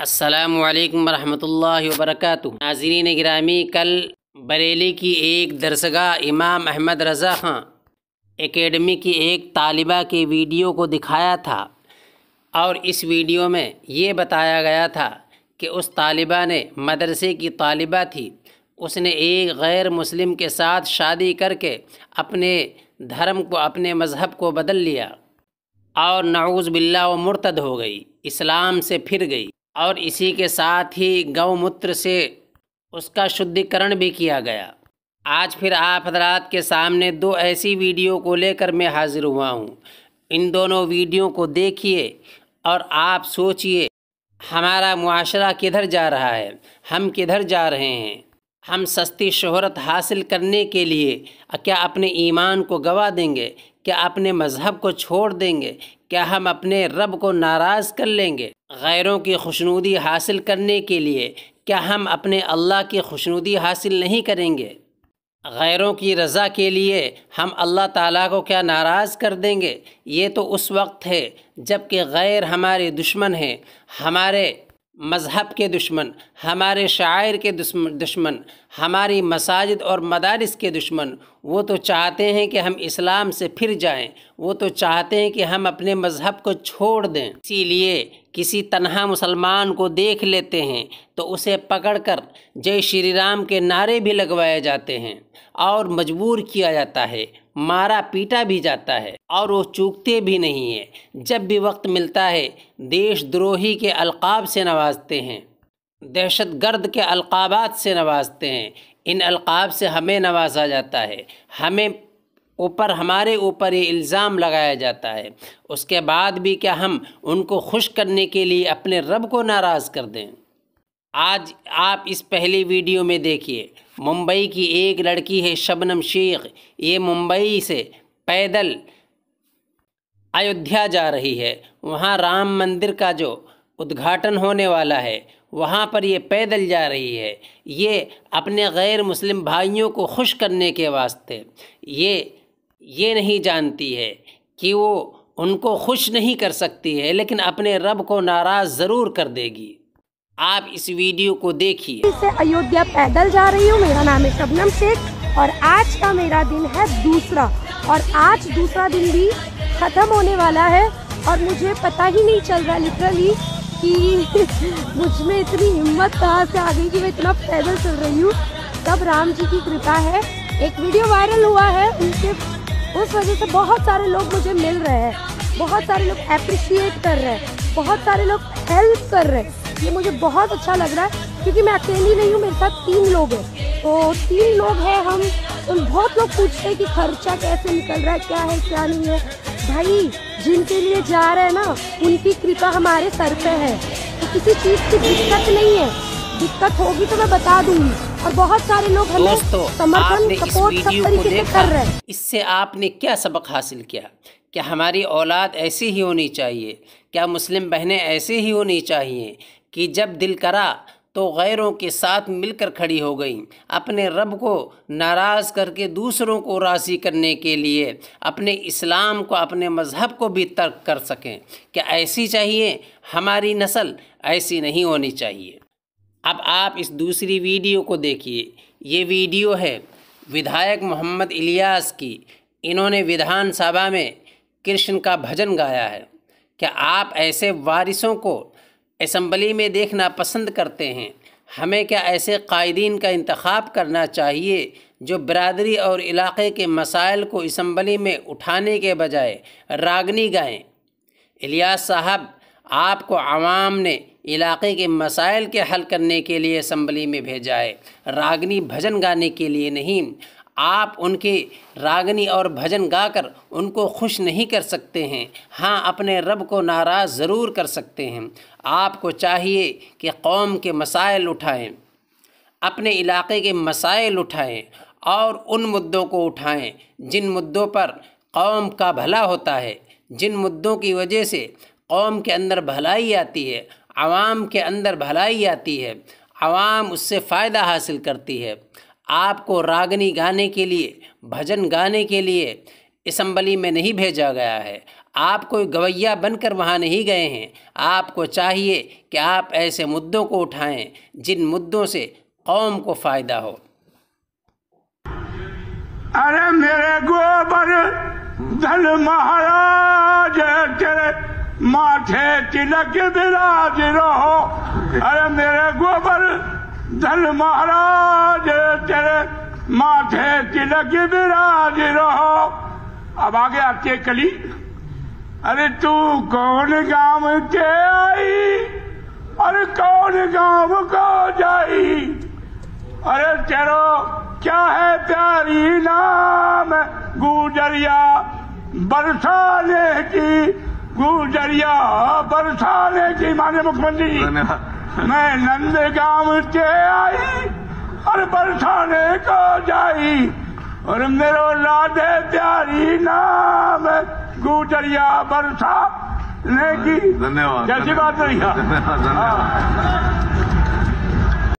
अस्सलामु अलैकुम वरहमतुल्लाहि वबरकातुहू। नाज़रीन गिरामी, कल बरेली की एक दरसगाह इमाम अहमद रज़ा ख़ां एकेडमी की एक तालिबा के वीडियो को दिखाया था और इस वीडियो में ये बताया गया था कि उस तालिबा ने मदरसे की तालिबा थी, उसने एक गैर मुस्लिम के साथ शादी करके अपने धर्म को, अपने मज़हब को बदल लिया और नऊज़ बिल्लाह वो मुर्तद हो गई, इस्लाम से फिर गई। और इसी के साथ ही गौमूत्र से उसका शुद्धिकरण भी किया गया। आज फिर आप हज़रात के सामने दो ऐसी वीडियो को लेकर मैं हाज़िर हुआ हूँ। इन दोनों वीडियो को देखिए और आप सोचिए हमारा मुआशरा किधर जा रहा है, हम किधर जा रहे हैं। हम सस्ती शोहरत हासिल करने के लिए क्या अपने ईमान को गवा देंगे? क्या अपने मज़हब को छोड़ देंगे? क्या हम अपने रब को नाराज़ कर लेंगे? गैरों की खुशनुदी हासिल करने के लिए क्या हम अपने अल्लाह की खुशनुदी हासिल नहीं करेंगे? गैरों की रज़ा के लिए हम अल्लाह ताला को क्या नाराज़ कर देंगे? ये तो उस वक्त है जबकि गैर हमारे दुश्मन हैं, हमारे मज़हब के दुश्मन, हमारे शायर के दुश्मन, हमारी मसाजिद और मदारिस के दुश्मन। वो तो चाहते हैं कि हम इस्लाम से फिर जाएं, वो तो चाहते हैं कि हम अपने मज़हब को छोड़ दें। इसीलिए किसी तन्हा मुसलमान को देख लेते हैं तो उसे पकड़कर जय श्री राम के नारे भी लगवाए जाते हैं और मजबूर किया जाता है, मारा पीटा भी जाता है और वो चूकते भी नहीं हैं। जब भी वक्त मिलता है देशद्रोही के अलक़ाब से नवाजते हैं, दहशतगर्द के अलक़ाबात से नवाजते हैं। इन अलक़ाब से हमें नवाजा जाता है, हमारे ऊपर ये इल्ज़ाम लगाया जाता है। उसके बाद भी क्या हम उनको खुश करने के लिए अपने रब को नाराज़ कर दें? आज आप इस पहली वीडियो में देखिए, मुंबई की एक लड़की है शबनम शेख। ये मुंबई से पैदल अयोध्या जा रही है। वहाँ राम मंदिर का जो उद्घाटन होने वाला है वहाँ पर ये पैदल जा रही है। ये अपने गैर मुस्लिम भाइयों को खुश करने के वास्ते ये नहीं जानती है कि वो उनको खुश नहीं कर सकती है, लेकिन अपने रब को नाराज़ ज़रूर कर देगी। आप इस वीडियो को देखिए। से अयोध्या पैदल जा रही हूँ। मेरा नाम है शबनम शेख और आज का मेरा दिन है दूसरा, और आज दूसरा दिन भी ख़त्म होने वाला है और मुझे पता ही नहीं चल रहा लिटरली कि मुझ में इतनी हिम्मत कहाँ से आ गई कि मैं इतना पैदल चल रही हूँ। सब राम जी की कृपा है। एक वीडियो वायरल हुआ है, उस वजह से बहुत सारे लोग मुझे मिल रहे हैं, बहुत सारे लोग अप्रिशिएट कर रहे हैं, बहुत सारे लोग हेल्प कर रहे हैं। ये मुझे बहुत अच्छा लग रहा है क्योंकि मैं अकेली नहीं हूँ, मेरे साथ 3 लोग हैं। तो 3 लोग हैं हम। तो बहुत लोग पूछते हैं कि खर्चा कैसे निकल रहा है, क्या है क्या नहीं है। भाई जिनके लिए जा रहे हैं ना, उनकी कृपा हमारे सर पे है, तो किसी चीज़ की दिक्कत नहीं है। दिक्कत होगी तो मैं बता दूंगी। और बहुत सारे लोग हमें समर्थन, सपोर्ट सब तरीके से कर रहे हैं। इससे आपने क्या सबक हासिल किया? क्या हमारी औलाद ऐसी ही होनी चाहिए? क्या मुस्लिम बहनें ऐसे ही होनी चाहिए कि जब दिल करा तो गैरों के साथ मिलकर खड़ी हो गई, अपने रब को नाराज़ करके दूसरों को राज़ी करने के लिए अपने इस्लाम को, अपने मज़हब को भी तर्क कर सकें? क्या ऐसी चाहिए हमारी नस्ल? ऐसी नहीं होनी चाहिए। अब आप इस दूसरी वीडियो को देखिए। ये वीडियो है विधायक मोहम्मद इलियास की। इन्होंने विधानसभा में कृष्ण का भजन गाया है। क्या आप ऐसे वारिसों को असम्बली में देखना पसंद करते हैं? हमें क्या ऐसे कायदीन का इंतखाब करना चाहिए जो बिरादरी और इलाक़े के मसाइल को असम्बली में उठाने के बजाय रागनी गाएं? इलियास साहब, आपको आवाम ने इलाक़े के मसाइल के हल करने के लिए असम्बली में भेजा है, रागनी भजन गाने के लिए नहीं। आप उनके रागनी और भजन गाकर उनको खुश नहीं कर सकते हैं। हाँ, अपने रब को नाराज़ ज़रूर कर सकते हैं। आपको चाहिए कि कौम के मसाइल उठाएं, अपने इलाक़े के मसाइल उठाएं और उन मुद्दों को उठाएं जिन मुद्दों पर कौम का भला होता है, जिन मुद्दों की वजह से कौम के अंदर भलाई आती है, आवाम के अंदर भलाई आती है, आवाम उससे फ़ायदा हासिल करती है। आपको रागनी गाने के लिए, भजन गाने के लिए असम्बली में नहीं भेजा गया है। आप कोई गवैया बनकर वहाँ नहीं गए हैं। आपको चाहिए कि आप ऐसे मुद्दों को उठाएं जिन मुद्दों से कौम को फ़ायदा हो। अरे मेरे गोबर धन महाराज तेरे माथे तिलक विराज रहो। अरे मेरे गोबर धन महाराज तेरे माथे तिलक विराज रहो। अब आगे आती है कली। अरे तू कौन गांव के आई, अरे कौन गांव को जाई। अरे तेरो क्या है प्यारी नाम, गुजरिया बरसाने की, गुजरिया बरसाने की। माननीय मुख्यमंत्री, मैं नंद गांव से आई और बरसाने को जाई। और मेरो लाडे प्यारी नाम गुजरिया बरसाने की। धन्यवाद। कैसी बात रही।